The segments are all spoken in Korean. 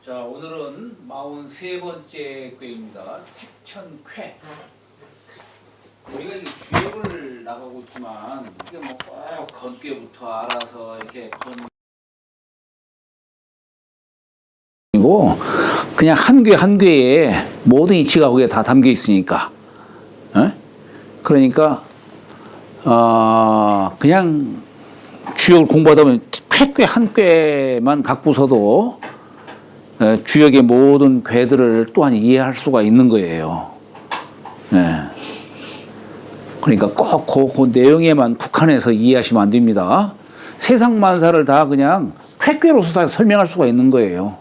자, 오늘은 43번째 꾀입니다. 택천쾌. 우리가 이 주역을 나가고 있지만 이게 뭐 꼭 건꾀부터 알아서 이렇게 이고 그냥 한 꾀 한 꾀에 모든 이치가 거기에 다 담겨 있으니까. 그러니까 그냥 주역을 공부하다 보면 쾌 한 꾀만 갖고서도 주역의 모든 궤들을 또한 이해할 수가 있는 거예요. 그러니까 꼭 그 내용에만 국한해서 이해하시면 안 됩니다. 세상 만사를 다 그냥 쾌궤로서 다 설명할 수가 있는 거예요.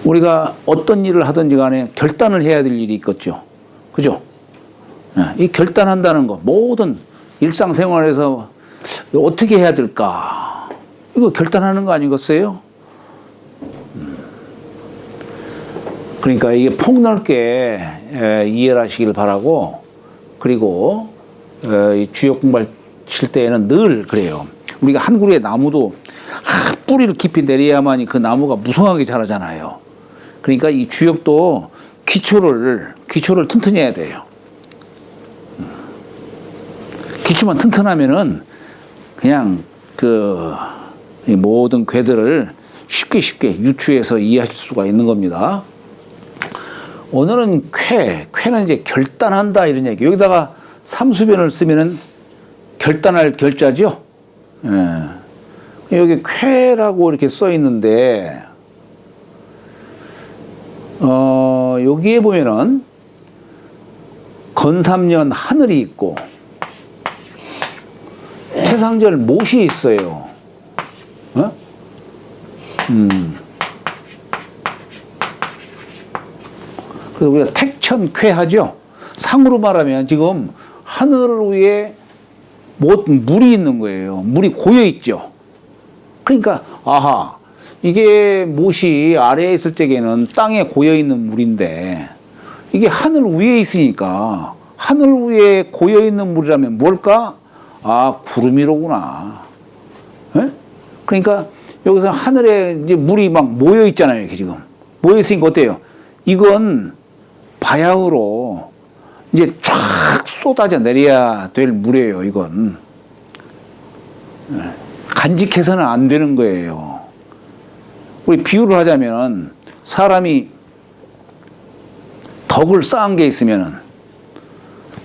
우리가 어떤 일을 하든지 간에 결단을 해야 될 일이 있겠죠. 그죠? 이 결단한다는 거, 모든 일상생활에서 어떻게 해야 될까? 이거 결단하는 거 아니겠어요? 그러니까 이게 폭넓게 이해를 하시길 바라고, 그리고 주역 공부하실 때에는 늘 그래요. 우리가 한 그루의 나무도 뿌리를 깊이 내려야만이 그 나무가 무성하게 자라잖아요. 그러니까 이 주역도 기초를 튼튼히 해야 돼요. 기초만 튼튼하면은 그냥 이 모든 궤들을 쉽게 유추해서 이해하실 수가 있는 겁니다. 오늘은 쾌는 이제 결단한다 이런 얘기. 여기다가 삼수변을 쓰면은 결단할 결자죠. 여기 쾌라고 이렇게 써 있는데, 여기에 보면은 건삼년 하늘이 있고 태상절 못이 있어요. 그래서 우리가 택천쾌하죠. 상으로 말하면 지금 하늘 위에 물이 있는 거예요. 물이 고여 있죠. 그러니까 이게 못이 아래에 있을 적에는 땅에 고여 있는 물인데 이게 하늘 위에 있으니까 하늘 위에 고여 있는 물이라면 뭘까? 구름이로구나. 그러니까 여기서 하늘에 이제 물이 막 모여 있잖아요. 이렇게 지금 모여 있으니까 어때요? 이건 바야흐로 이제 쫙 쏟아져 내려야 될 물이에요. 이건 간직해서는 안 되는 거예요. 우리 비유를 하자면 사람이 덕을 쌓은 게 있으면은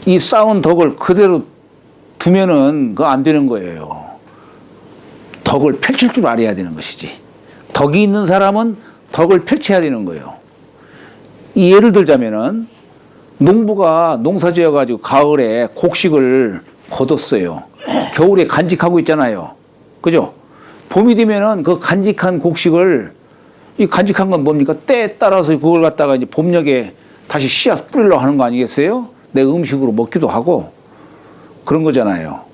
이 쌓은 덕을 그대로 두면은 그거 안 되는 거예요. 덕을 펼칠 줄 알아야 되는 것이지. 덕이 있는 사람은 덕을 펼쳐야 되는 거예요. 이 예를 들자면은 농부가 농사 지어가지고 가을에 곡식을 거뒀어요. 겨울에 간직하고 있잖아요. 그죠? 봄이 되면은 그 간직한 곡식을, 이 간직한 건 뭡니까? 때에 따라서 그걸 갖다가 이제 봄녘에 다시 씨앗 뿌리려고 하는 거 아니겠어요? 내 음식으로 먹기도 하고 그런 거잖아요.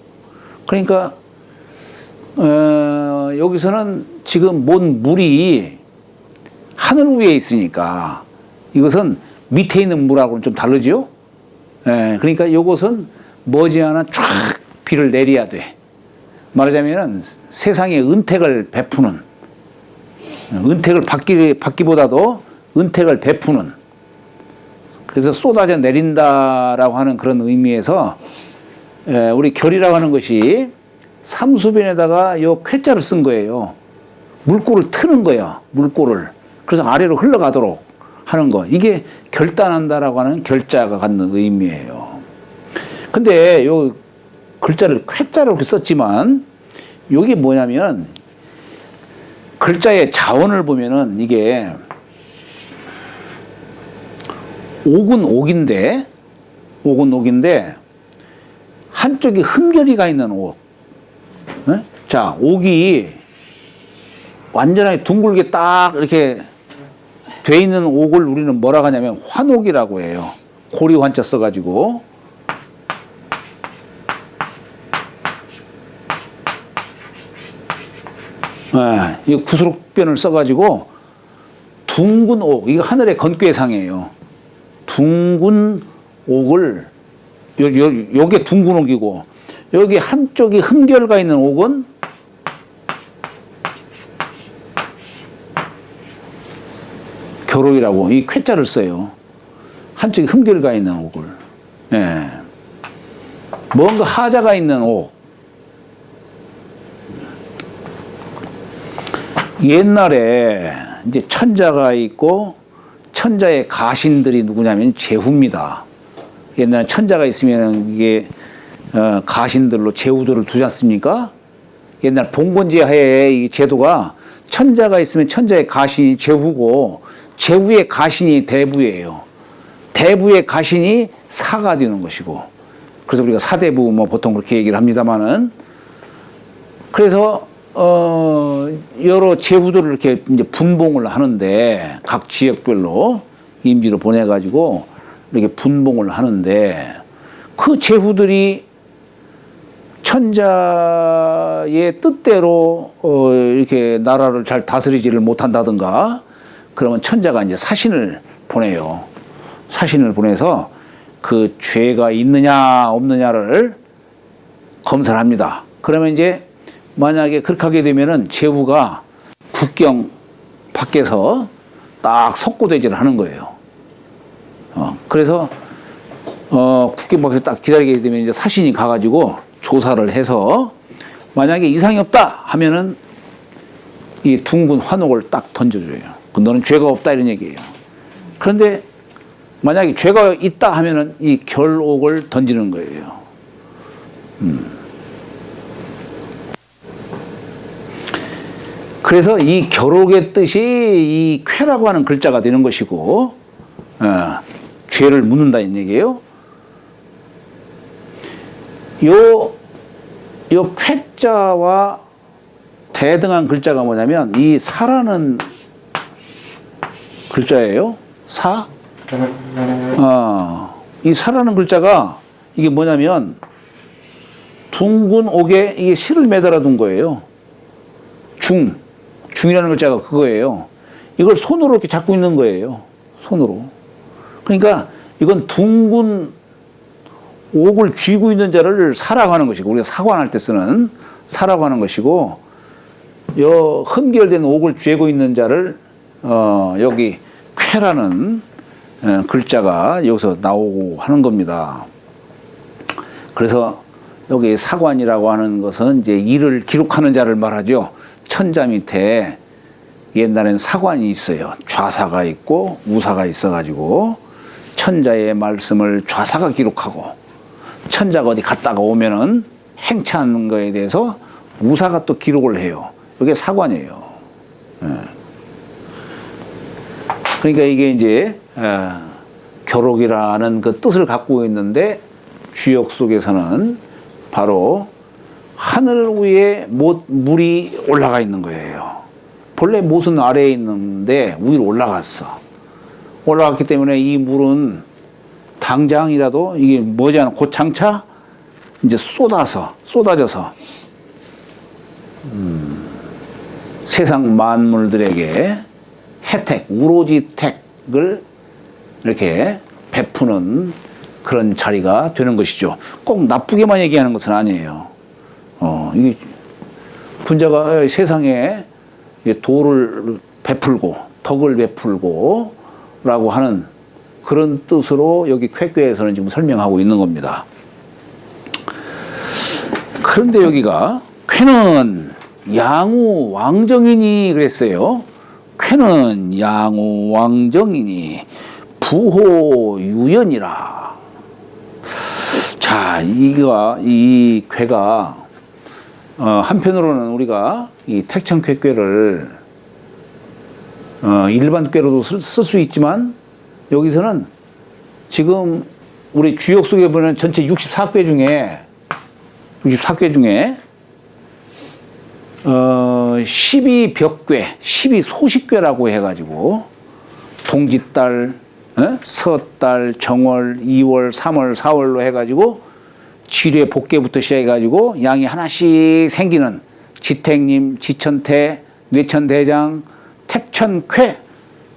그러니까 여기서는 지금 뭔 물이 하늘 위에 있으니까 이것은 밑에 있는 물하고는 좀 다르죠? 그러니까 이것은 머지않아 쫙 비를 내려야 돼. 말하자면은 세상에 은택을 베푸는, 은택을 받기보다도 은택을 베푸는, 그래서 쏟아져 내린다라고 하는 그런 의미에서 우리 결이라고 하는 것이 삼수변에다가 요 쾌자를 쓴 거예요. 물꼬를 트는 거예요. 물꼬를. 그래서 아래로 흘러가도록 하는 거. 이게 결단한다라고 하는 결자가 갖는 의미예요. 근데 요 글자를 쾌자로 이렇게 썼지만 여기 뭐냐면 글자의 자원을 보면은 이게 옥은 옥인데 한쪽이 흠결이 가 있는 옥. 자, 옥이 완전하게 둥글게 딱 이렇게 돼 있는 옥을 우리는 뭐라고 하냐면 환옥이라고 해요. 고리 환자 써가지고. 이 구수록변을 써가지고 둥근 옥, 이거 하늘의 건꾀상이에요. 둥근 옥을, 요게 둥근 옥이고, 여기 한쪽이 흠결가 있는 옥은 겨록이라고 이 쾌자를 써요. 한쪽에 흠결가 있는 옥을. 예. 뭔가 하자가 있는 옥. 옛날에 이제 천자가 있고 천자의 가신들이 누구냐면 제후입니다. 옛날에 천자가 있으면 이게 가신들로 제후들을 두지 않습니까? 옛날 봉건제 하에 이 제도가 천자가 있으면 천자의 가신이 제후고 제후의 가신이 대부예요. 대부의 가신이 사가 되는 것이고, 그래서 우리가 사대부 뭐 보통 그렇게 얘기를 합니다만은, 그래서 여러 제후들을 이렇게 이제 분봉을 하는데 각 지역별로 임지로 보내가지고 이렇게 분봉을 하는데 그 제후들이 천자의 뜻대로 이렇게 나라를 잘 다스리지를 못한다든가 그러면 천자가 이제 사신을 보내요. 사신을 보내서 그 죄가 있느냐 없느냐를 검사를 합니다. 그러면 이제 만약에 그렇게 하게 되면은 제후가 국경 밖에서 딱 석고대지를 하는 거예요. 그래서 국경 밖에서 딱 기다리게 되면 이제 사신이 가가지고 조사를 해서 만약에 이상이 없다 하면은 이 둥근 환옥을 딱 던져줘요. 너는 죄가 없다 이런 얘기예요. 그런데 만약에 죄가 있다 하면은 이 결옥을 던지는 거예요. 그래서 이 결옥의 뜻이 이 쾌라고 하는 글자가 되는 것이고, 죄를 묻는다 이 얘기예요. 요 쾌자와 대등한 글자가 뭐냐면 이 사라는 글자예요. 사. 이 사라는 글자가 이게 뭐냐면 둥근 옥에 이게 실을 매달아 둔 거예요. 중이라는 글자가 그거예요. 이걸 손으로 이렇게 잡고 있는 거예요. 손으로. 그러니까 이건 둥근 옥을 쥐고 있는 자를 사라고 하는 것이고, 우리가 사관할 때 쓰는 사라고 하는 것이고, 요 흠결된 옥을 쥐고 있는 자를 여기 쾌라는 글자가 여기서 나오고 하는 겁니다. 그래서 여기 사관이라고 하는 것은 이제 일을 기록하는 자를 말하죠. 천자 밑에 옛날에는 사관이 있어요. 좌사가 있고 우사가 있어가지고 천자의 말씀을 좌사가 기록하고, 천자가 어디 갔다가 오면은 행차하는 거에 대해서 우사가 또 기록을 해요. 이게 사관이에요. 그러니까 이게 이제 결옥이라는 그 뜻을 갖고 있는데 주역 속에서는 바로 하늘 위에 물이 올라가 있는 거예요. 본래 못은 아래에 있는데 위로 올라갔어. 올라갔기 때문에 이 물은 당장이라도 이게 머지않아 곧장차 이제 쏟아져서 세상 만물들에게 혜택, 우로지택을 이렇게 베푸는 그런 자리가 되는 것이죠. 꼭 나쁘게만 얘기하는 것은 아니에요. 이게 분자가 세상에 도를 베풀고 덕을 베풀고 라고 하는 그런 뜻으로 여기 쾌궤에서는 지금 설명하고 있는 겁니다. 그런데 여기가 쾌는 양우 왕정이니 그랬어요. 쾌는 양우 왕정이니 부호 유연이라. 자, 이 쾌가 한편으로는 우리가 이 택천쾌궤를 일반 쾌로도 쓸 수 있지만, 여기서는 지금 우리 주역 속에 보면 전체 64쾌 중에 12벽궤, 12소식궤라고 해가지고 동짓달, 서달, 정월, 2월, 3월, 4월로 해가지고 지뢰 복궤부터 시작해가지고 양이 하나씩 생기는 지택님, 지천태, 뇌천대장, 택천쾌,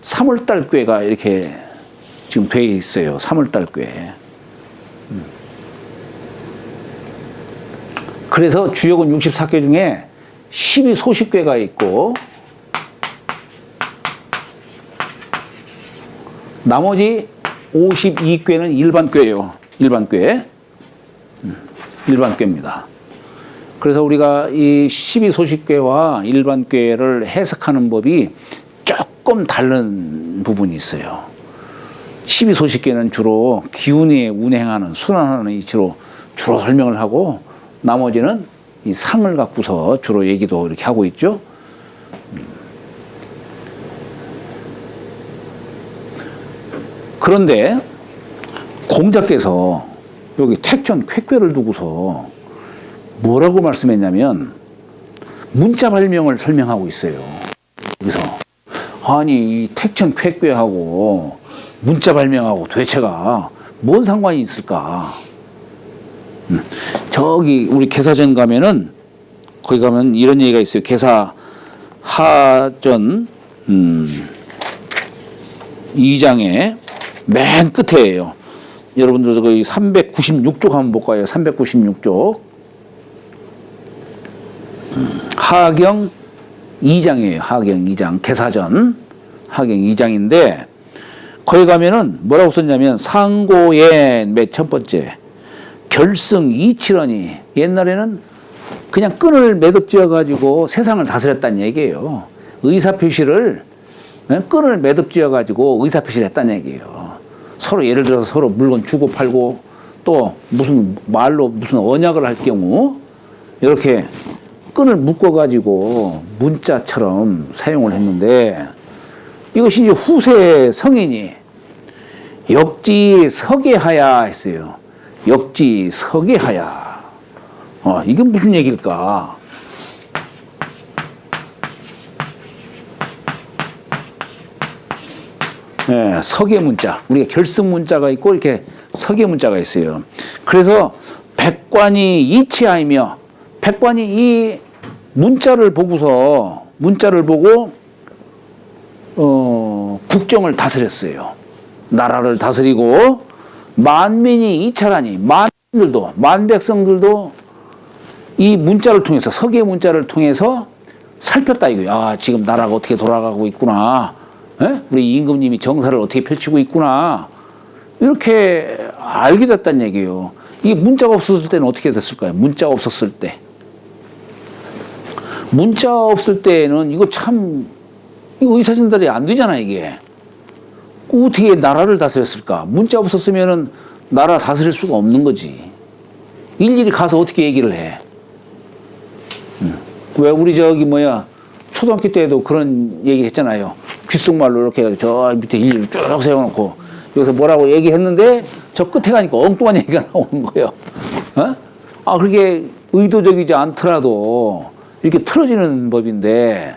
3월달궤가 이렇게 지금 돼 있어요. 3월달궤. 그래서 주역은 64궤 중에 12소식궤가 있고 나머지 52꾀는 일반꾀예요. 일반꾀. 일반꾀입니다. 그래서 우리가 이 12소식궤와 일반궤를 해석하는 법이 조금 다른 부분이 있어요. 12소식궤는 주로 기운에 운행하는 순환하는 이치로 주로 설명을 하고 나머지는 이 상을 갖고서 주로 얘기도 이렇게 하고 있죠. 그런데 공자께서 여기 택천 쾌궤를 두고서 뭐라고 말씀했냐면 문자 발명을 설명하고 있어요. 그래서 아니 이 택천 쾌궤하고 문자 발명하고 도대체가 뭔 상관이 있을까? 저기 우리 개사전 가면은 거기 가면 이런 얘기가 있어요. 개사하전 2장의 맨 끝에예요. 여러분들 거기 396쪽 한번 볼까요? 396쪽. 하경 2장이에요. 하경 2장. 개사전 하경 2장인데 거기 가면은 뭐라고 썼냐면 상고엔 맨 첫 번째 결승 이치러니 옛날에는 그냥 끈을 매듭지어 가지고 세상을 다스렸다는 얘기예요. 의사표시를 끈을 매듭지어 가지고 의사표시를 했다는 얘기예요. 서로 예를 들어서 서로 물건 주고 팔고 또 무슨 말로 무슨 언약을 할 경우 이렇게 끈을 묶어 가지고 문자처럼 사용을 했는데 이것이 이제 후세 성인이 역지 서계하야 했어요. 역지 서계하야. 이게 무슨 얘기일까? 네, 서계 문자. 우리가 결승 문자가 있고 이렇게 서계 문자가 있어요. 그래서 백관이 이치하이며 백관이 이 문자를 보고서 문자를 보고 국정을 다스렸어요. 나라를 다스리고 만민이 이찰하니 만민들도 만백성들도 이 문자를 통해서 서계 문자를 통해서 살폈다 이거예요. 아 지금 나라가 어떻게 돌아가고 있구나. 에? 우리 임금님이 정사를 어떻게 펼치고 있구나. 이렇게 알게 됐다는 얘기예요. 이 문자가 없었을 때는 어떻게 됐을까요? 문자가 없었을 때. 문자 없을 때는 이거 참 의사 전달이 안 되잖아 이게. 어떻게 나라를 다스렸을까? 문자 없었으면은 나라 다스릴 수가 없는 거지. 일일이 가서 어떻게 얘기를 해? 왜 우리 저기 뭐야 초등학교 때도 그런 얘기 했잖아요. 귓속말로 이렇게 해가지고 저 밑에 일일이 쭉 세워놓고 여기서 뭐라고 얘기했는데 저 끝에 가니까 엉뚱한 얘기가 나오는 거예요. 그렇게 의도적이지 않더라도 이렇게 틀어지는 법인데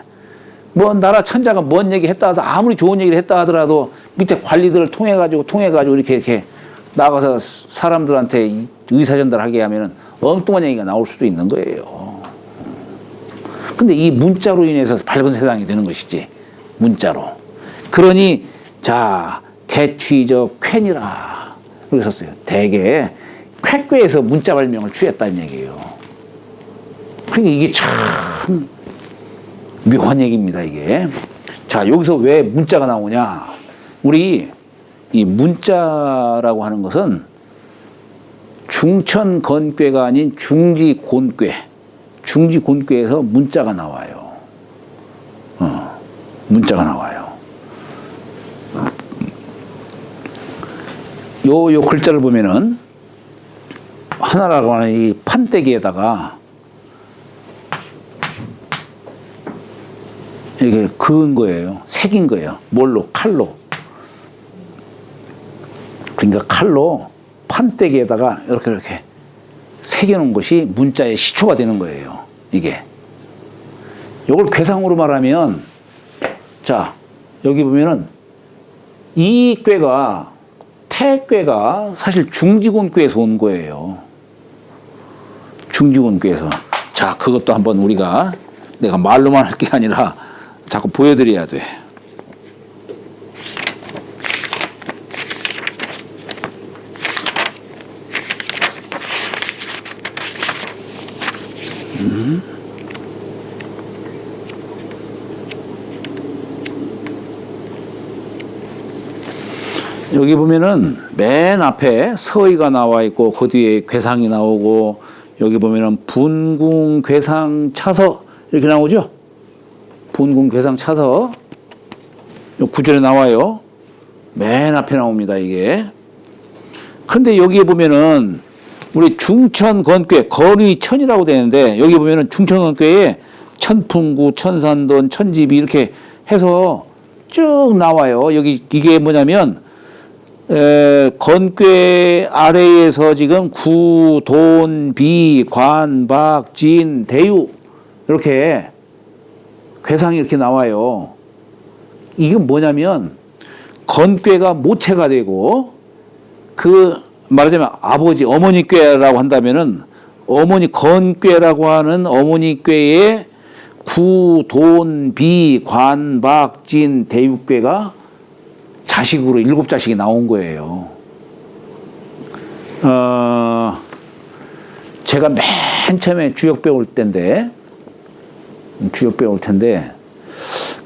뭐 나라 천자가 뭔 얘기 했다 하더라도 아무리 좋은 얘기를 했다 하더라도 밑에 관리들을 통해가지고 이렇게 나가서 사람들한테 의사 전달하게 하면은 엉뚱한 얘기가 나올 수도 있는 거예요. 근데 이 문자로 인해서 밝은 세상이 되는 것이지. 문자로. 그러니 자 개취적 쾌니라 이렇게 썼어요. 대개 쾌괴에서 문자 발명을 취했다는 얘기예요. 그러니까 이게 참 묘한 얘기입니다. 이게. 자 여기서 왜 문자가 나오냐. 우리 이 문자라고 하는 것은 중천건괴가 아닌 중지곤괴. 중지곤괴에서 문자가 나와요. 문자가 나와요. 요 글자를 보면은 하나라고 하는 이 판때기에다가 이렇게 그은 거예요. 새긴 거예요. 뭘로? 칼로. 그러니까 칼로 판때기에다가 이렇게 새겨놓은 것이 문자의 시초가 되는 거예요. 이게. 이걸 괴상으로 말하면 자 여기 보면은 이 꾀가 태꾀가 사실 중지곤꾀에서 온 거예요. 중지곤꾀에서. 자 그것도 한번 우리가 내가 말로만 할 게 아니라 자꾸 보여드려야 돼. 여기 보면은 맨 앞에 서의가 나와 있고 그 뒤에 괴상이 나오고 여기 보면은 분궁 괴상 차서 이렇게 나오죠. 분궁 괴상 차서 요 구절에 나와요. 맨 앞에 나옵니다 이게. 근데 여기에 보면은 우리 중천건괴 건의천이라고 되는데 여기 보면은 중천건괴에 천풍구, 천산돈, 천지비 이렇게 해서 쭉 나와요. 여기 이게 뭐냐면 건괴 아래에서 지금 구, 돈, 비, 관, 박, 진, 대유 이렇게 괴상이 이렇게 나와요. 이게 뭐냐면 건괴가 모체가 되고 그 말하자면 아버지 어머니 꾀라고 한다면은 어머니 건괴라고 하는 어머니 꾀에 구, 돈, 비, 관, 박, 진, 대유괴가 자식으로 7자식이 나온 거예요. 제가 맨 처음에 주역 배울 때인데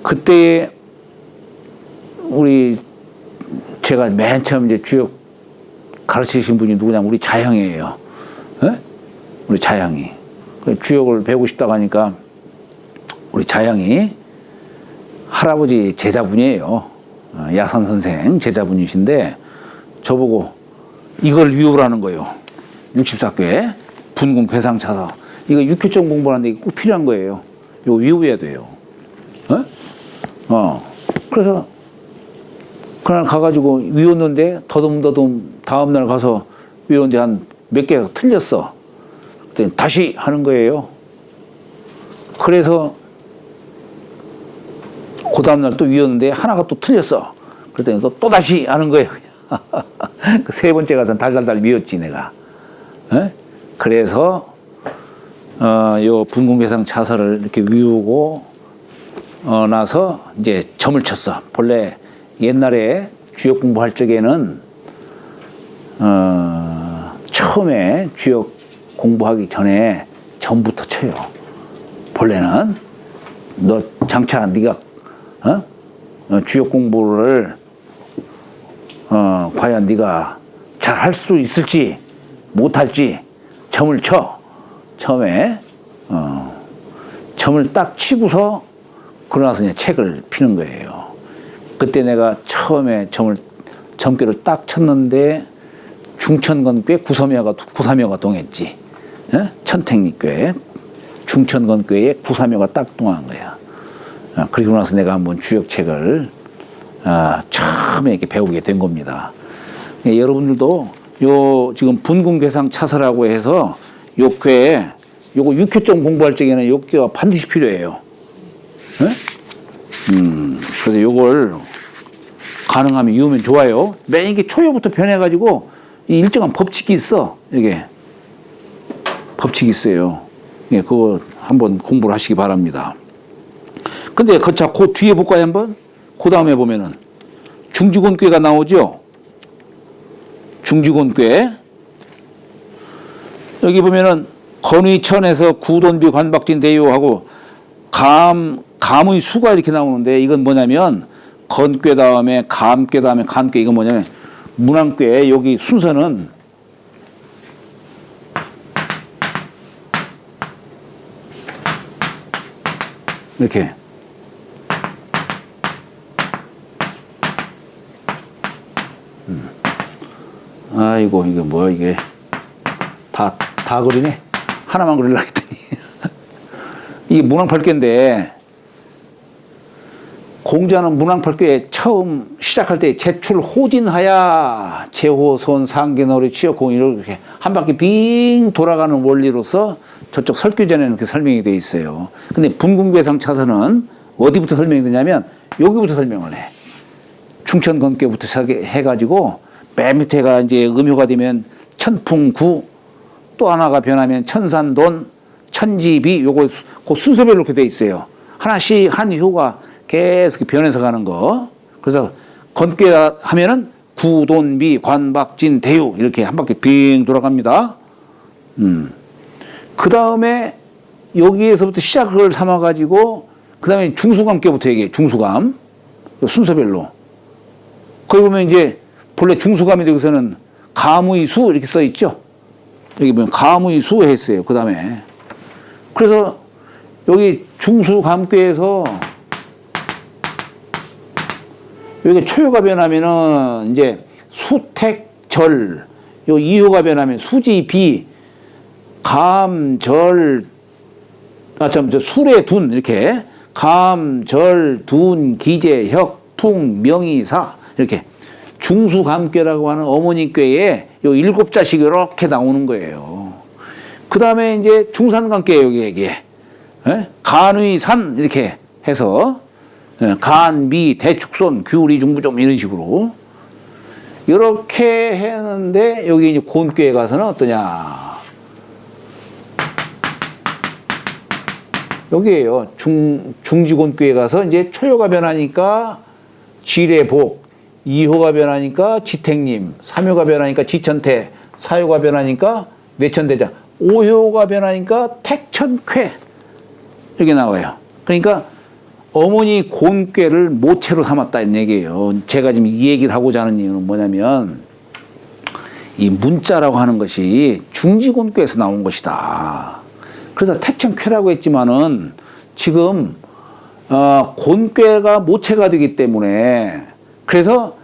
그때 제가 맨 처음 이제 주역 가르치신 분이 누구냐면 우리 자형이에요. 에? 우리 자형이. 주역을 배우고 싶다고 하니까 우리 자형이 할아버지 제자분이에요. 야산 선생 제자분이신데 저보고 이걸 위우라는 거예요. 64회 분궁 괴상차서. 이거 육효점 공부하는데 꼭 필요한 거예요. 이거 위우해야 돼요. 그래서 그날 가가지고 위웠는데 더듬더듬 다음날 가서 위웠는데 한 몇 개가 틀렸어. 그랬더니 다시 하는 거예요. 그래서 그 다음날 또 위웠는데 하나가 또 틀렸어. 그랬더니 또 다시 하는 거예요. 그 세 번째 가서는 달달달 위웠지 내가. 그래서 요 분궁괴상 차서를 이렇게 위우고 나서 이제 점을 쳤어. 본래 옛날에 주역 공부할 적에는 처음에 주역 공부하기 전에 점부터 쳐요. 본래는 너 장차 네가 주역 공부를 과연 네가 잘 할 수 있을지 못할지 점을 쳐. 처음에 점을 딱 치고서 그러나서 이제 책을 피는 거예요. 그때 내가 처음에 점괘를 딱 쳤는데 중천건괴 구사묘가 동했지. 천택리괴 중천건괴에 구사묘가 딱 동한 거야. 그리고 나서 내가 한번 주역책을 처음에 이렇게 배우게 된 겁니다. 여러분들도 요 지금 분궁괴상 차서라고 해서 요 궤에 요거 6효점 공부할 적에는 요 궤가 반드시 필요해요. 그래서 요걸 가능하면 이으면 좋아요. 맨 이게 초요부터 변해가지고 이 일정한 법칙이 있어. 이게 법칙이 있어요. 예, 그거 한번 공부를 하시기 바랍니다. 근데 그 뒤에 볼까요 한번? 그 다음에 보면은 중지곤괴가 나오죠. 중지곤괴 여기 보면은 건의천에서 구돈비 관박진 대요하고 감의 수가 이렇게 나오는데 이건 뭐냐면 건괴 다음에 감괴 다음에 간괴 이건 뭐냐면 문왕괴 여기 순서는 이렇게 아이고 이게 뭐야 이게 다 그리네. 하나만 그리려고 했더니 이게 문왕팔괴인데 공자는 문왕팔괴 처음 시작할 때 제출 호진하야 제호손 상계너리 취역공 이렇게 한 바퀴 빙 돌아가는 원리로서 저쪽 설교전에는 이렇게 설명이 되어 있어요. 근데 분궁괴상 차서는 어디부터 설명이 되냐면 여기부터 설명을 해. 충천건괴부터 해가지고 맨 밑에가 이제 음효가 되면 천풍구 또 하나가 변하면 천산돈 천지비 요거 그 순서별로 이렇게 돼 있어요. 하나씩 한 효가 계속 변해서 가는 거. 그래서 건괴 하면은 구돈비 관박진 대유 이렇게 한 바퀴 빙 돌아갑니다. 그 다음에 여기에서부터 시작을 삼아 가지고 그 다음에 중수감께부터 얘기해. 중수감 순서별로. 거기 보면 이제 본래 중수감인데 여기서는 감의수 이렇게 써 있죠. 여기 보면 감의수 했어요. 그 다음에 그래서 여기 중수감괴에서 여기 초효가 변하면은 이제 수택절, 요 이효가 변하면 수지비, 감절, 술의 둔 이렇게 감절, 둔, 기재, 혁, 퉁, 명의사 이렇게 중수감괴라고 하는 어머니괴에 요 7자씩 이렇게 나오는 거예요. 그 다음에 이제 중산감괴 여기에 간의산 이렇게 해서 간, 미, 대축손, 규리, 중부점 이런 식으로 이렇게 했는데 여기 이제 곤괴에 가서는 어떠냐? 여기에요. 중지곤괴에 가서 이제 초효가 변하니까 지례복, 2효가 변하니까 지택님, 3효가 변하니까 지천태, 4효가 변하니까 뇌천대자, 5효가 변하니까 택천쾌 이렇게 나와요. 그러니까 어머니 곤괴를 모체로 삼았다 이런 얘기예요. 제가 지금 이 얘기를 하고자 하는 이유는 뭐냐면 이 문자라고 하는 것이 중지곤괴에서 나온 것이다. 그래서 택천쾌라고 했지만은 지금 곤괴가 모체가 되기 때문에 그래서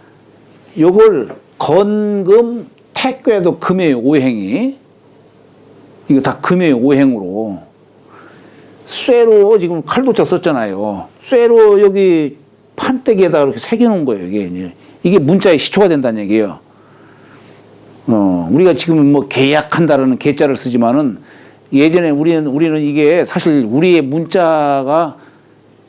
요걸 건금 택괴도 금의 오행이 이거 다 금의 오행으로 쇠로 지금 칼도자 썼잖아요. 쇠로 여기 판때기에다 이렇게 새겨놓은 거예요. 이게 문자의 시초가 된다는 얘기예요. 우리가 지금 뭐 계약한다라는 계자를 쓰지만은 예전에 우리는 이게 사실 우리의 문자가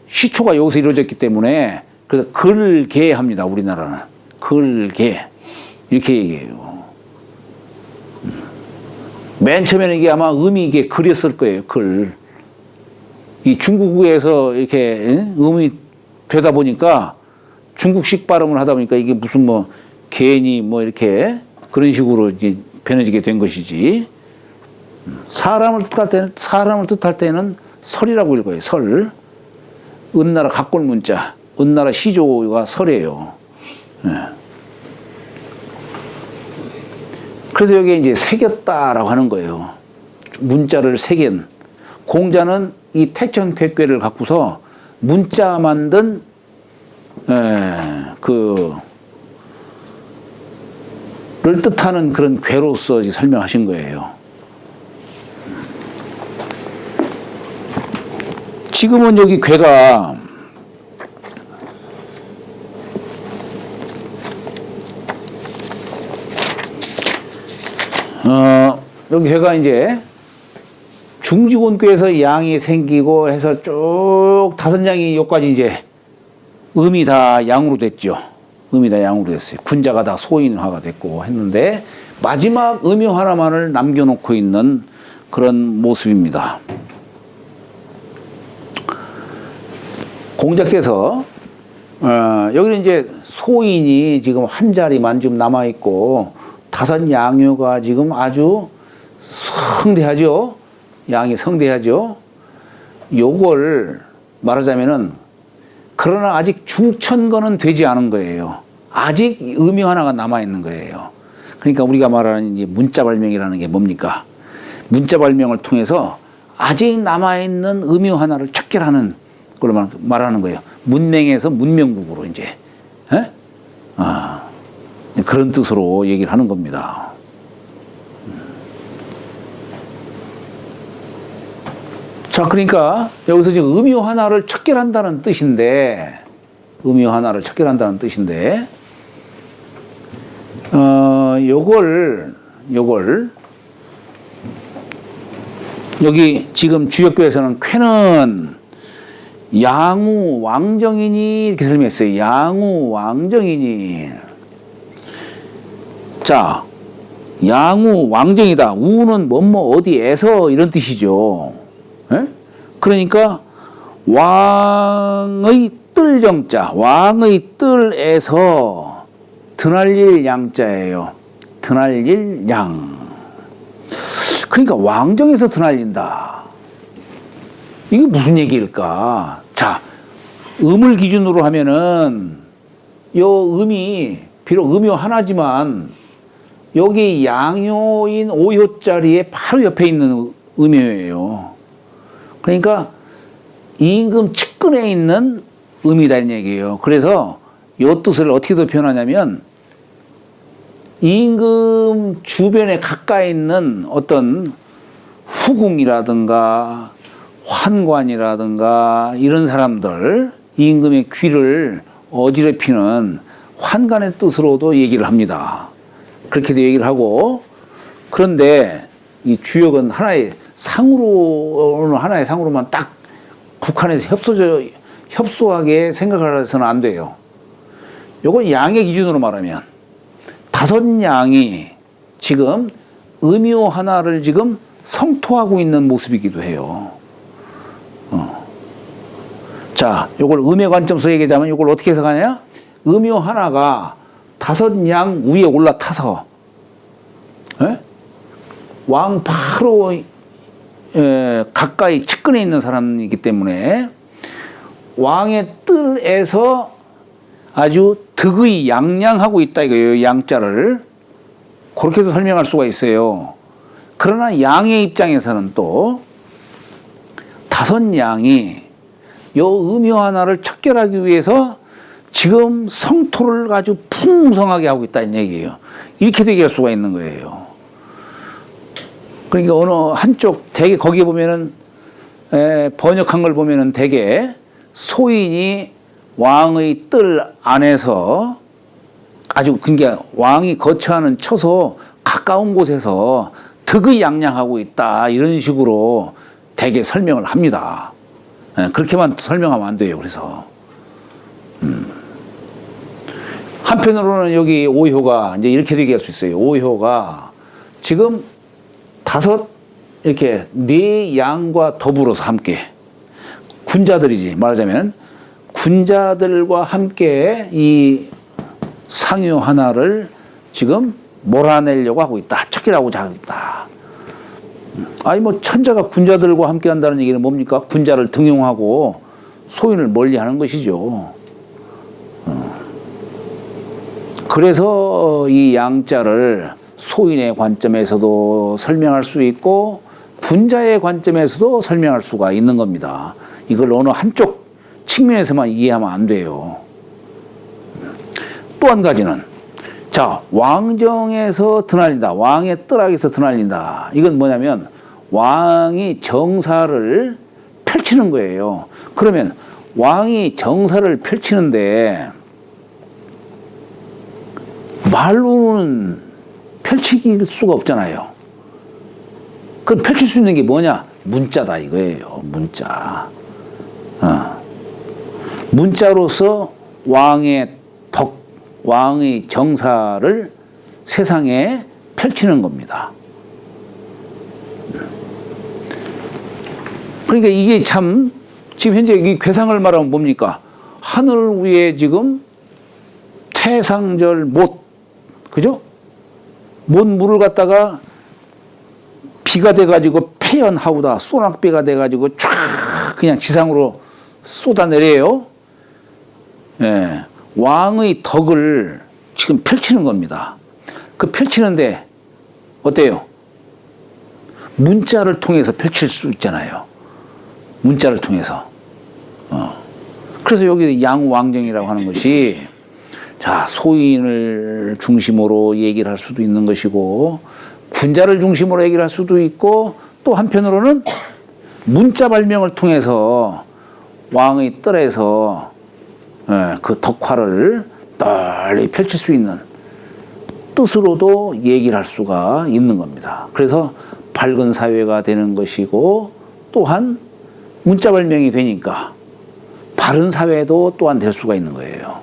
시초가 여기서 이루어졌기 때문에 그래서 글계합니다. 우리나라는 글계 이렇게 얘기해요. 맨 처음에는 이게 아마 이게 글이었을 거예요. 글. 이 중국에서 이렇게 음이 되다 보니까 중국식 발음을 하다 보니까 이게 무슨 뭐 괜히 뭐 이렇게 그런 식으로 이제 변해지게 된 것이지. 사람을 뜻할 때는 설이라고 읽어요. 설. 은나라 각골 문자, 은나라 시조가 설이에요. 그래서 여기에 이제 새겼다라고 하는 거예요. 문자를 새긴. 공자는 이 택천쾌괴를 갖고서 문자 만든 를 뜻하는 그런 괴로서 설명하신 거예요. 지금은 여기 괴가 여기 괴가 이제 중지곤괴에서 양이 생기고 해서 쭉 5양이 여기까지 이제 음이 다 양으로 됐죠. 음이 다 양으로 됐어요. 군자가 다 소인화가 됐고 했는데 마지막 음이 하나만을 남겨놓고 있는 그런 모습입니다. 공자께서 여기는 이제 소인이 지금 한 자리만 지금 남아있고 5양효가 지금 아주 성대하죠. 양이 성대하죠. 요걸 말하자면은 그러나 아직 중천거는 되지 않은 거예요. 아직 음이 하나가 남아 있는 거예요. 그러니까 우리가 말하는 이제 문자 발명이라는 게 뭡니까? 문자 발명을 통해서 아직 남아 있는 음이 하나를 척결하는 걸 말하는 거예요. 문맹에서 문명국으로 이제 그런 뜻으로 얘기를 하는 겁니다. 자, 그러니까 여기서 지금 음유 하나를 척결한다는 뜻인데, 요걸 여기 지금 주역교에서는 쾌는 양우 왕정이니 이렇게 설명했어요. 양우 왕정이니. 자, 양우 왕정이다. 우는 뭐뭐 어디에서 이런 뜻이죠. 에? 그러니까 왕의 뜰정자, 왕의 뜰에서 드날릴 양자예요. 드날릴 양. 그러니까 왕정에서 드날린다. 이게 무슨 얘기일까? 자, 음을 기준으로 하면은 요 음이 비록 음요 하나지만 여기 양요인 오효 자리에 바로 옆에 있는 음요예요. 그러니까 임금 측근에 있는 음이라는 얘기예요. 그래서 이 뜻을 어떻게 더 표현하냐면 임금 주변에 가까이 있는 어떤 후궁이라든가 환관이라든가 이런 사람들, 임금의 귀를 어지럽히는 환관의 뜻으로도 얘기를 합니다. 그렇게도 얘기를 하고, 그런데 이 주역은 하나의 상으로만 딱 국한해서 협소하게 생각을 해서는 안 돼요. 요건 양의 기준으로 말하면 다섯 양이 지금 음요 하나를 지금 성토하고 있는 모습이기도 해요. 자, 요걸 음의 관점에서 얘기하자면 요걸 어떻게 해석하냐? 음요 하나가 다섯 양 위에 올라타서 왕 바로 가까이 측근에 있는 사람이기 때문에 왕의 뜰에서 아주 득의 양양하고 있다 이거예요. 양자를 그렇게도 설명할 수가 있어요. 그러나 양의 입장에서는 또 다섯 양이 요 음요 하나를 척결하기 위해서 지금 성토를 아주 풍성하게 하고 있다는 얘기예요. 이렇게도 얘기할 수가 있는 거예요. 그러니까 어느 한쪽 대개 거기에 보면은 번역한 걸 보면은 대개 소인이 왕의 뜰 안에서 아주 그러니까 왕이 거처하는 처소 가까운 곳에서 득의 양양하고 있다 이런 식으로 대개 설명을 합니다. 그렇게만 설명하면 안 돼요. 그래서 한편으로는 여기 오효가 이제 이렇게도 얘기할 수 있어요. 오효가 지금 다섯 이렇게 네 양과 더불어서 함께 군자들이지 말하자면 군자들과 함께 이 상요 하나를 지금 몰아내려고 하고 있다. 척결하고 하고 있다. 아니 뭐 천자가 군자들과 함께 한다는 얘기는 뭡니까? 군자를 등용하고 소인을 멀리하는 것이죠. 그래서 이 양자를 소인의 관점에서도 설명할 수 있고 군자의 관점에서도 설명할 수가 있는 겁니다. 이걸 어느 한쪽 측면에서만 이해하면 안 돼요. 또 한 가지는 자 왕정에서 드날린다. 왕의 뜰악에서 드날린다. 이건 뭐냐면 왕이 정사를 펼치는 거예요. 그러면 왕이 정사를 펼치는데 말로는 펼칠 수가 없잖아요. 그럼 펼칠 수 있는 게 뭐냐? 문자다 이거예요. 문자. 문자로서 왕의 덕, 왕의 정사를 세상에 펼치는 겁니다. 그러니까 이게 참 지금 현재 이 괴상을 말하면 뭡니까? 하늘 위에 지금 태상절 못, 그죠? 못 물을 갖다가 비가 돼가지고 폐연하우다 소낙비가 돼가지고 쫙 그냥 지상으로 쏟아내려요. 예, 왕의 덕을 지금 펼치는 겁니다. 그 펼치는데 어때요? 문자를 통해서 펼칠 수 있잖아요. 문자를 통해서. 그래서 여기 양왕정이라고 하는 것이 자 소인을 중심으로 얘기를 할 수도 있는 것이고 군자를 중심으로 얘기를 할 수도 있고 또 한편으로는 문자 발명을 통해서 왕의 뜰에서 그 덕화를 널리 펼칠 수 있는 뜻으로도 얘기를 할 수가 있는 겁니다. 그래서 밝은 사회가 되는 것이고 또한 문자 발명이 되니까 바른 사회도 또한 될 수가 있는 거예요.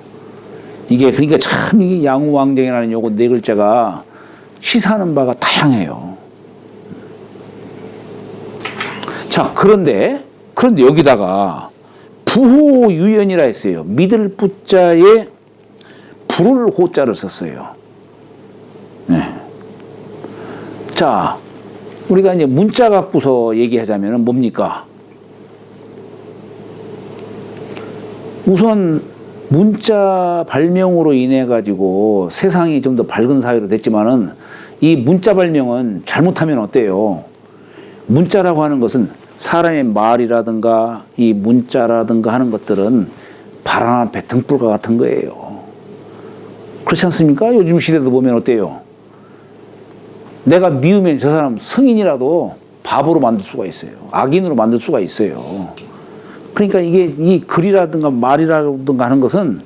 이게 그러니까 참 이 양우왕정이라는 요거 네 글자가 시사하는 바가 다양해요. 자, 그런데 여기다가 부호유연이라 했어요. 믿을 부자에 부를 호자를 썼어요. 네. 자, 우리가 이제 문자 갖고서 얘기하자면 뭡니까? 우선 문자 발명으로 인해 가지고 세상이 좀 더 밝은 사회로 됐지만은 이 문자 발명은 잘못하면 어때요? 문자라고 하는 것은 사람의 말이라든가 이 문자라든가 하는 것들은 바람 앞에 등불과 같은 거예요. 그렇지 않습니까? 요즘 시대도 보면 어때요? 내가 미우면 저 사람 성인이라도 바보로 만들 수가 있어요. 악인으로 만들 수가 있어요. 그러니까 이게 이 글이라든가 말이라든가 하는 것은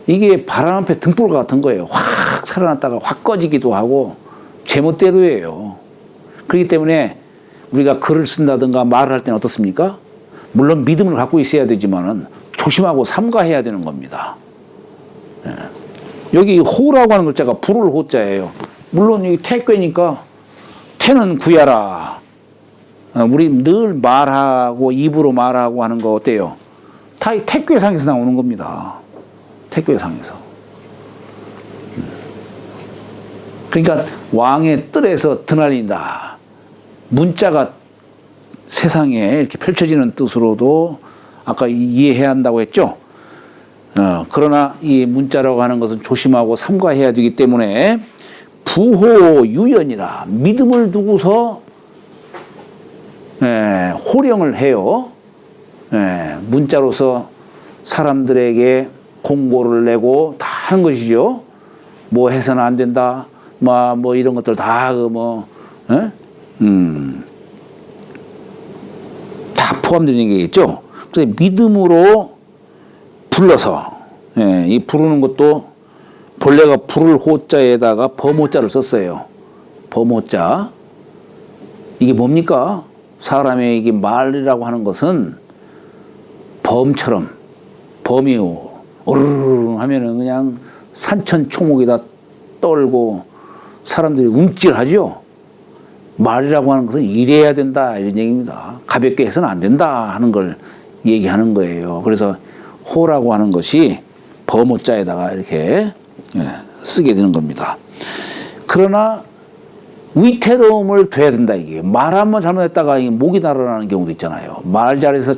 이게 바람 앞에 등불과 같은 거예요. 확 살아났다가 확 꺼지기도 하고 제멋대로예요. 그렇기 때문에 우리가 글을 쓴다든가 말을 할 때는 어떻습니까? 물론 믿음을 갖고 있어야 되지만은 조심하고 삼가해야 되는 겁니다. 예. 여기 호라고 하는 글자가 불을 호자예요. 물론 이 태괴니까 태는 구야라. 우리 늘 말하고 입으로 말하고 하는 거 어때요? 다 이 태괴상에서 나오는 겁니다. 태괴상에서. 그러니까 왕의 뜰에서 드날린다. 문자가 세상에 이렇게 펼쳐지는 뜻으로도 아까 이해해야 한다고 했죠. 그러나 이 문자라고 하는 것은 조심하고 삼가해야 되기 때문에 부호유연이라 믿음을 두고서 호령을 해요. 문자로서 사람들에게 공고를 내고 다 하는 것이죠. 뭐 해서는 안 된다. 뭐 이런 것들 다 다 포함된 얘기겠죠. 그래서 믿음으로 불러서 이 부르는 것도 본래가 부를 호자에다가 범호자를 썼어요. 범호자. 이게 뭡니까? 사람의 이게 말이라고 하는 것은 범처럼 범이 오르르 하면은 그냥 산천초목에다 떨고 사람들이 움찔하죠. 말이라고 하는 것은 이래야 된다 이런 얘기입니다. 가볍게 해서는 안 된다 하는 걸 얘기하는 거예요. 그래서 호라고 하는 것이 범호자에다가 이렇게 쓰게 되는 겁니다. 그러나 위태로움을 둬야 된다 이게. 말 한번 잘못했다가 목이 날아나는 경우도 있잖아요. 말 잘해서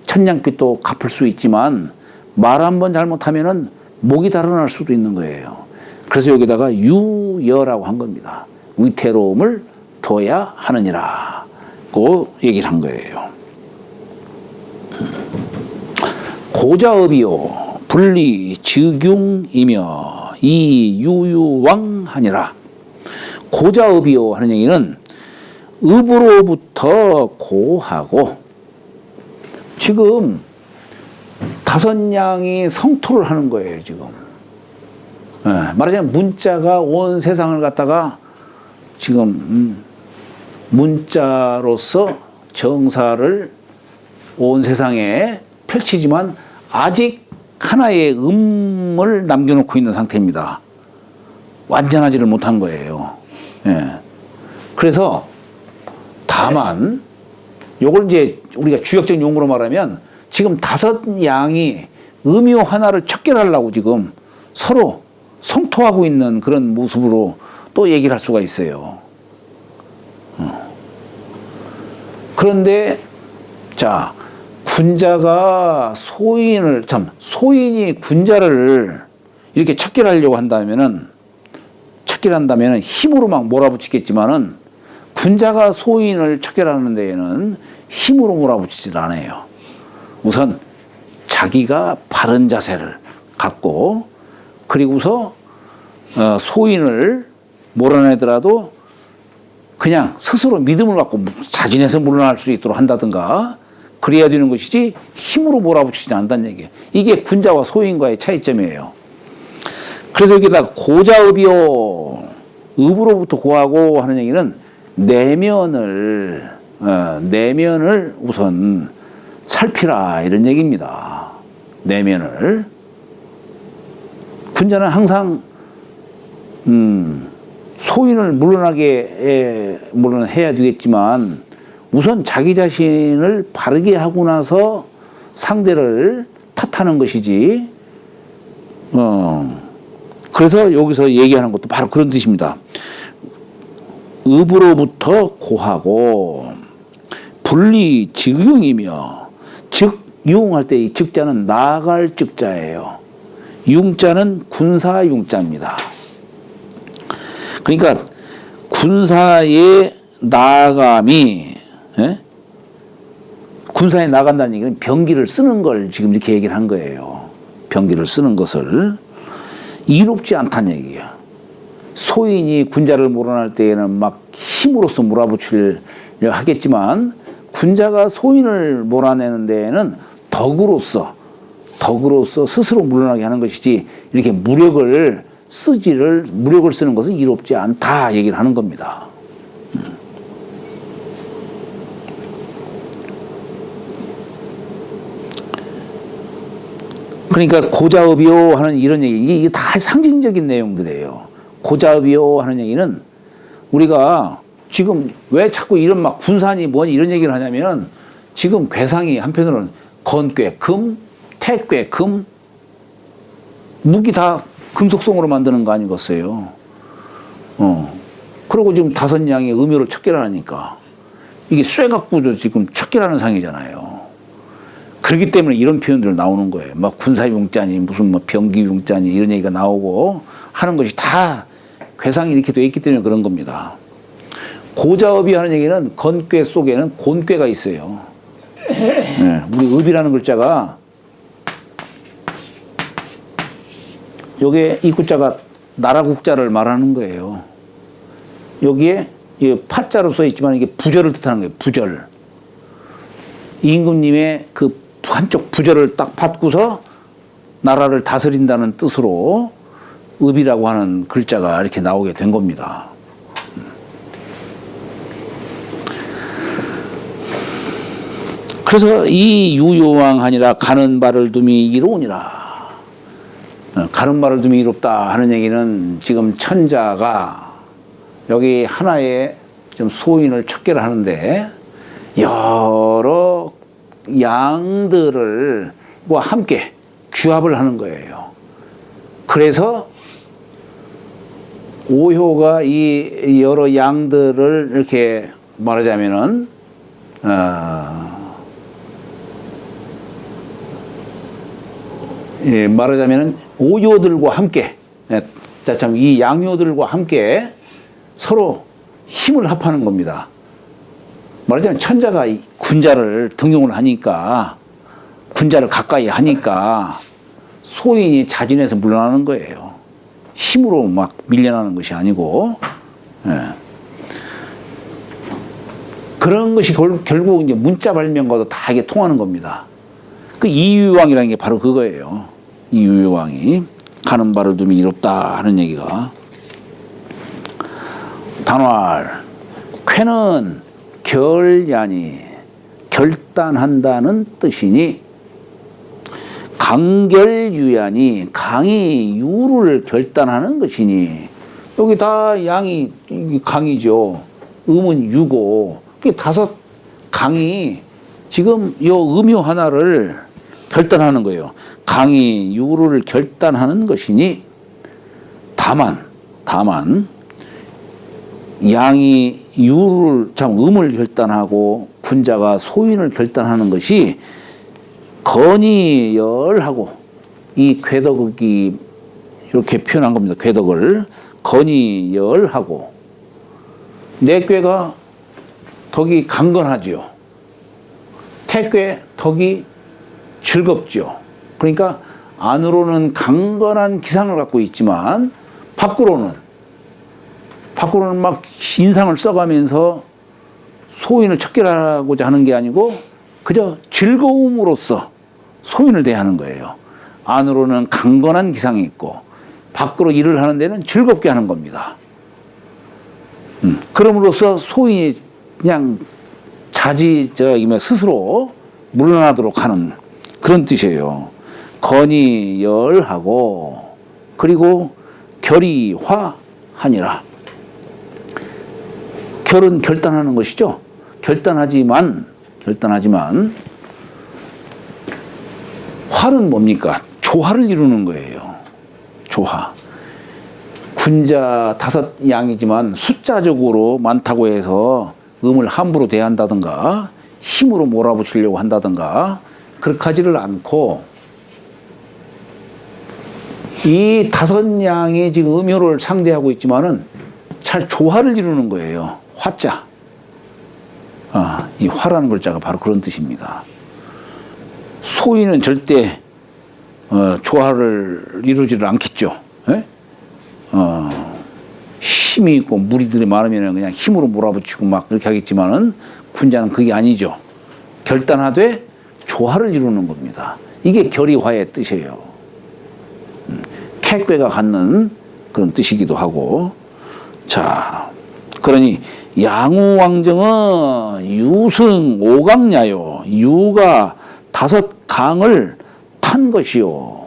천냥빚도 갚을 수 있지만 말 한번 잘못하면은 목이 달아날 수도 있는 거예요. 그래서 여기다가 유여라고 한 겁니다. 위태로움을 둬야 하느니라 고 얘기를 한 거예요. 고자업이요 분리 즉융이며 이유유왕하니라. 고자업이요 하는 얘기는 읍으로부터 고하고 지금 5냥이 성토를 하는 거예요 지금. 말하자면 문자가 온 세상을 갖다가 지금 문자로서 정사를 온 세상에 펼치지만 아직 하나의 음을 남겨놓고 있는 상태입니다. 완전하지를 못한 거예요. 그래서 다만 요걸 이제 우리가 주역적 용어로 말하면 지금 5양이 음요 하나를 척결하려고 지금 서로 성토하고 있는 그런 모습으로 또 얘기를 할 수가 있어요. 그런데 자 군자가 소인이 군자를 이렇게 척결하려고 한다면은 힘으로 막 몰아붙이겠지만은 군자가 소인을 척결하는 데에는 힘으로 몰아붙이질 않아요. 우선 자기가 바른 자세를 갖고 그리고서 소인을 몰아내더라도 그냥 스스로 믿음을 갖고 자진해서 물러날 수 있도록 한다든가 그래야 되는 것이지 힘으로 몰아붙이지 않는다는 얘기예요. 이게 군자와 소인과의 차이점이에요. 그래서 여기다 고자읍이요 읍으로부터 고하고 하는 얘기는 내면을 우선 살피라 이런 얘기입니다. 내면을. 군자는 항상 소인을 물론 해야 되겠지만 우선 자기 자신을 바르게 하고 나서 상대를 탓하는 것이지. 그래서 여기서 얘기하는 것도 바로 그런 뜻입니다. 읍으로부터 고하고 분리 즉용이며 즉 유흥할 때 이 즉자는 나갈 즉자예요. 융자는 군사 융자입니다. 그러니까 군사에 나감이, 예? 군사에 나간다는 얘기는 병기를 쓰는 걸 지금 이렇게 얘기를 한 거예요. 병기를 쓰는 것을 이롭지 않다는 얘기예요. 소인이 군자를 몰아낼 때에는 막 힘으로써 몰아붙이려 하겠지만 군자가 소인을 몰아내는 데에는 덕으로서 스스로 물러나게 하는 것이지 이렇게 무력을 쓰는 것은 이롭지 않다 얘기를 하는 겁니다. 그러니까 고자업이요 하는 이런 얘기, 이게 다 상징적인 내용들이에요. 고자업이요 하는 얘기는 우리가 지금 왜 자꾸 이런 막 군산이 뭐니 이런 얘기를 하냐면 지금 괴상이 한편으로는 건괴 금, 태괴 금, 무기 다 금속성으로 만드는 거 아니겠어요? 그리고 지금 다섯 양의 음요를 척결하니까 이게 쇠갖고도 지금 척결하는 상이잖아요. 그렇기 때문에 이런 표현들 나오는 거예요. 막 군사융자니 무슨 뭐 병기융자니 이런 얘기가 나오고 하는 것이 다 괴상이 이렇게 돼 있기 때문에 그런 겁니다. 고자업이 하는 얘기는 건괴 속에는 곤괴가 있어요. 네, 우리 읍이라는 글자가 요게 이 글자가 나라국자를 말하는 거예요. 여기에 파자로 써 있지만 이게 부절을 뜻하는 거예요. 부절. 임금님의 그 한쪽 부절을 딱 받고서 나라를 다스린다는 뜻으로 읍이라고 하는 글자가 이렇게 나오게 된 겁니다. 그래서 이 유요왕하니라 가는 바를 둠이 이로우니라. 가는 바를 둠이 이롭다 하는 얘기는 지금 천자가 여기 하나의 좀 소인을 척결을 하는데 여러 양들과 함께 규합을 하는 거예요. 그래서 오효가 이 여러 양들을 이렇게 말하자면은 말하자면은 오요들과 함께, 참 이 양요들과 함께 서로 힘을 합하는 겁니다. 말하자면 천자가 군자를 등용을 하니까, 군자를 가까이 하니까 소인이 자진해서 물러나는 거예요. 힘으로 막 밀려나는 것이 아니고, 그런 것이 결국 이제 문자 발명과도 다 이게 통하는 겁니다. 그 이유왕이라는 게 바로 그거예요. 이유왕이 가는 바를 둠이 이롭다 하는 얘기가. 단활 쾌는 결야니 결단한다는 뜻이니 강결유야니 강이 유를 결단하는 것이니 여기 다 양이 강이죠. 음은 유고 다섯 강이 지금 요 음요 하나를 결단하는 거예요. 강이 유를 결단하는 것이니 다만 양이 유를 음을 결단하고 군자가 소인을 결단하는 것이 건이열하고 이 궤덕이 이렇게 표현한 겁니다. 궤덕을 건이열하고 내괴가 덕이 강건하지요. 태괴 덕이 즐겁죠. 그러니까 안으로는 강건한 기상을 갖고 있지만 밖으로는 막 인상을 써가면서 소인을 척결하고자 하는 게 아니고 그저 즐거움으로써 소인을 대하는 거예요. 안으로는 강건한 기상이 있고 밖으로 일을 하는 데는 즐겁게 하는 겁니다. 그럼으로써 소인이 그냥 스스로 물러나도록 하는 그런 뜻이에요. 건이열하고 그리고 결의화하니라. 결은 결단하는 것이죠. 결단하지만 화는 뭡니까? 조화를 이루는 거예요. 조화. 군자 다섯 양이지만 숫자적으로 많다고 해서 음을 함부로 대한다든가 힘으로 몰아붙이려고 한다든가 그렇게 하지를 않고 이 다섯 양이 지금 음효를 상대하고 있지만은 잘 조화를 이루는 거예요. 화자. 이 화라는 글자가 바로 그런 뜻입니다. 소위는 절대 조화를 이루지를 않겠죠. 에? 힘이 있고 무리들이 많으면 그냥 힘으로 몰아붙이고 막 그렇게 하겠지만은 군자는 그게 아니죠. 결단하되 조화를 이루는 겁니다. 이게 결의화의 뜻이에요. 객배가 갖는 그런 뜻이기도 하고. 자, 그러니 양우왕정은 유승 오강야요. 유가 다섯 강을 탄 것이요.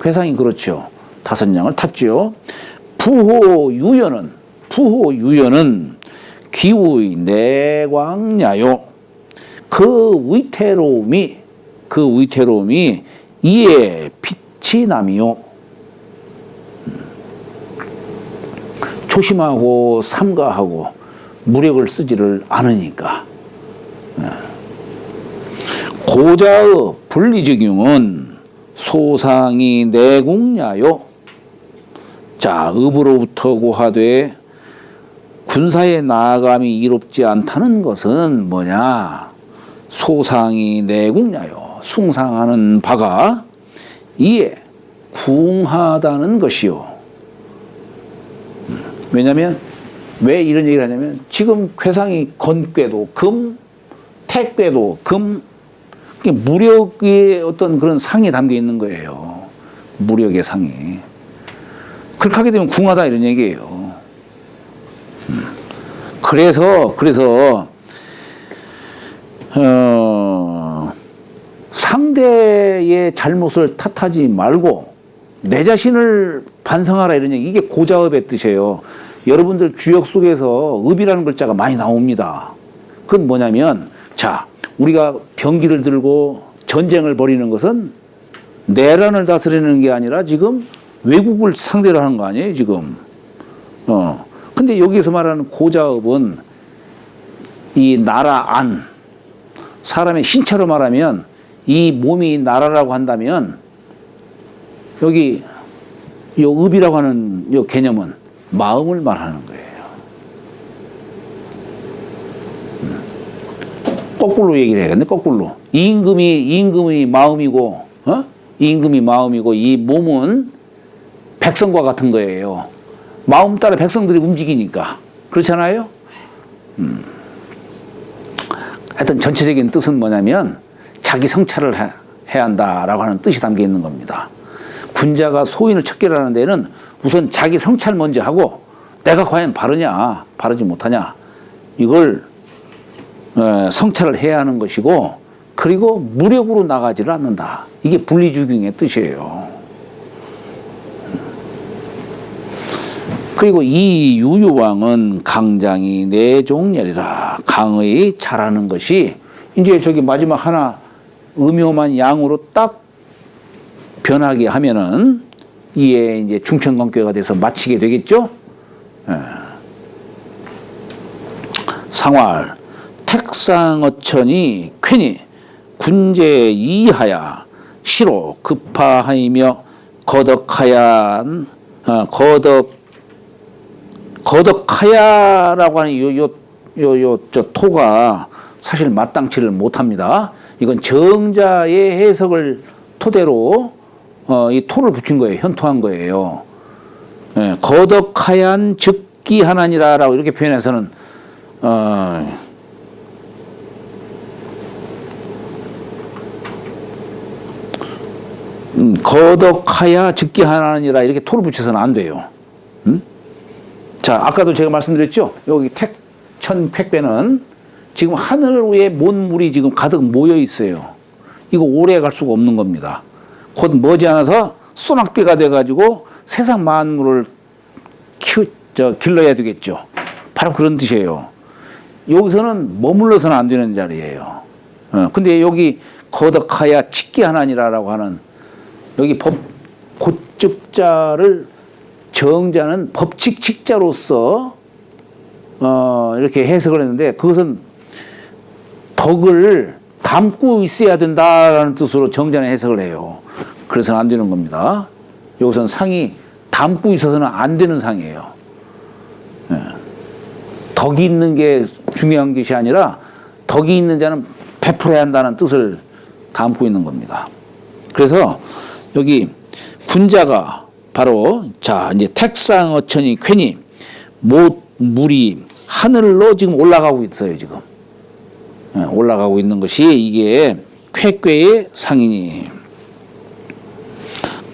괴상이 그렇죠. 다섯 양을 탔죠. 부호유연은 기우의 내광야요. 그 위태로움이 이에 빛이 남이요. 조심하고 삼가하고 무력을 쓰지를 않으니까. 고자의 분리적용은 소상이 내공야요. 자, 읍으로부터 하되 군사에 나아감이 이롭지 않다는 것은 뭐냐? 소상이 내공야요. 숭상하는 바가 이에 궁하다는 것이요. 왜냐하면 왜 이런 얘기를 하냐면 지금 괴상이 건괴도 금, 택괴도 금, 무력의 어떤 그런 상이 담겨 있는 거예요. 무력의 상이. 그렇게 하게 되면 궁하다 이런 얘기예요. 그래서 상대의 잘못을 탓하지 말고 내 자신을 반성하라 이런 얘기. 이게 고자업의 뜻이에요. 여러분들 주역 속에서 읍이라는 글자가 많이 나옵니다. 그건 뭐냐면, 자, 우리가 병기를 들고 전쟁을 벌이는 것은 내란을 다스리는 게 아니라 지금 외국을 상대로 하는 거 아니에요, 지금. 근데 여기서 말하는 고자업은 이 나라 안, 사람의 신체로 말하면 이 몸이 나라라고 한다면 여기 요 읍이라고 하는 요 개념은 마음을 말하는 거예요. 거꾸로 얘기를 해야겠네. 거꾸로. 임금이 마음이고, 임금이 마음이고 이 몸은 백성과 같은 거예요. 마음 따라 백성들이 움직이니까. 그렇잖아요? 하여튼 전체적인 뜻은 뭐냐면 자기 성찰을 해야 한다라고 하는 뜻이 담겨 있는 겁니다. 군자가 소인을 척결하는 데는 우선 자기 성찰 먼저 하고 내가 과연 바르냐 바르지 못하냐 이걸 성찰을 해야 하는 것이고, 그리고 무력으로 나가지를 않는다. 이게 분리주경의 뜻이에요. 그리고 이 유유왕은 강장이 내종렬이라. 강의 잘하는 것이 이제 저기 마지막 하나 음요만 양으로 딱 변하게 하면은 이에 이제 중천관계가 돼서 마치게 되겠죠. 상활 택상어천이 쾌니 군제 이하야 시로 급하하이며 거덕하야라고 하는 저 토가 사실 마땅치를 못합니다. 이건 정자의 해석을 토대로 이 토를 붙인 거예요. 현토한 거예요. 거덕하얀 즉기하나니라라고 이렇게 표현해서는 거덕하야 즉기하나니라 이렇게 토를 붙여서는 안 돼요. 자, 아까도 제가 말씀드렸죠. 여기 천택배는 지금 하늘 위에 mon물이 지금 가득 모여 있어요. 이거 오래 갈 수가 없는 겁니다. 곧 머지않아서 소낙비가 돼가지고 세상 만물을 길러야 되겠죠. 바로 그런 뜻이에요. 여기서는 머물러서는 안 되는 자리예요. 근데 여기 거덕하야 직기하나니라라고 하는 여기 고측자를 정자는 법칙 직자로서 이렇게 해석을 했는데 그것은 덕을 담고 있어야 된다라는 뜻으로 정자는 해석을 해요. 그래서는 안 되는 겁니다. 여기서는 상이 담고 있어서는 안 되는 상이에요. 예. 덕이 있는 게 중요한 것이 아니라 덕이 있는 자는 베풀어야 한다는 뜻을 담고 있는 겁니다. 그래서 여기 군자가 바로 자 이제 택상어천이 쾌니 못 물이 하늘로 지금 올라가고 있어요. 지금 올라가고 있는 것이 이게 쾌괴의 상이니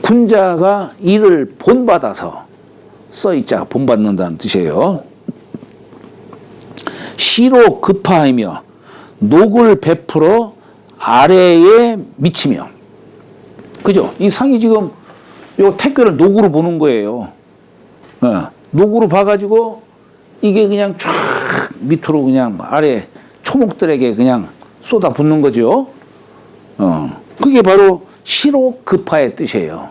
군자가 이를 본받아서 써있자 본받는다는 뜻이에요. 시로 급하하며 녹을 베풀어 아래에 미치며 그죠? 이 상이 지금 요 택배를 녹으로 보는 거예요. 녹으로 봐가지고 이게 그냥 쫙 밑으로 그냥 아래 초목들에게 그냥 쏟아붓는 거죠. 그게 바로 시로급하의 뜻이에요.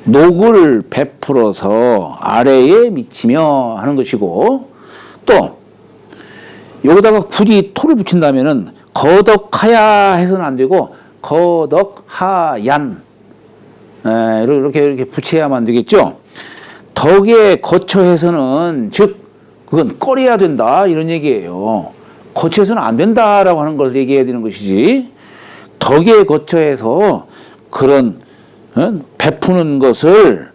녹을 베풀어서 아래에 미치며 하는 것이고 또 여기다가 굳이 토를 붙인다면은 거덕하야 해서는 안 되고 거덕하얀 이렇게 붙여야만 되겠죠. 덕에 거처해서는 즉 그건 꺼려야 된다 이런 얘기예요. 거처해서는 안 된다라고 하는 걸 얘기해야 되는 것이지 덕에 거처해서 그런 베푸는 것을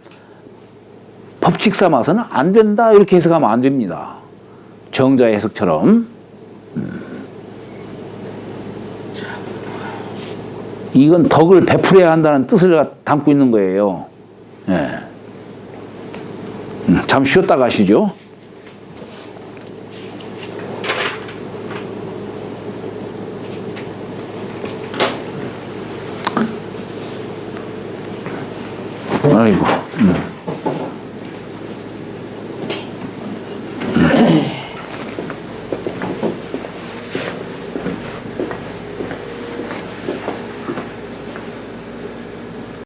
법칙 삼아서는 안 된다 이렇게 해석하면 안 됩니다. 정자의 해석처럼 이건 덕을 베풀어야 한다는 뜻을 담고 있는 거예요. 예. 잠시 쉬었다 가시죠. 아이고.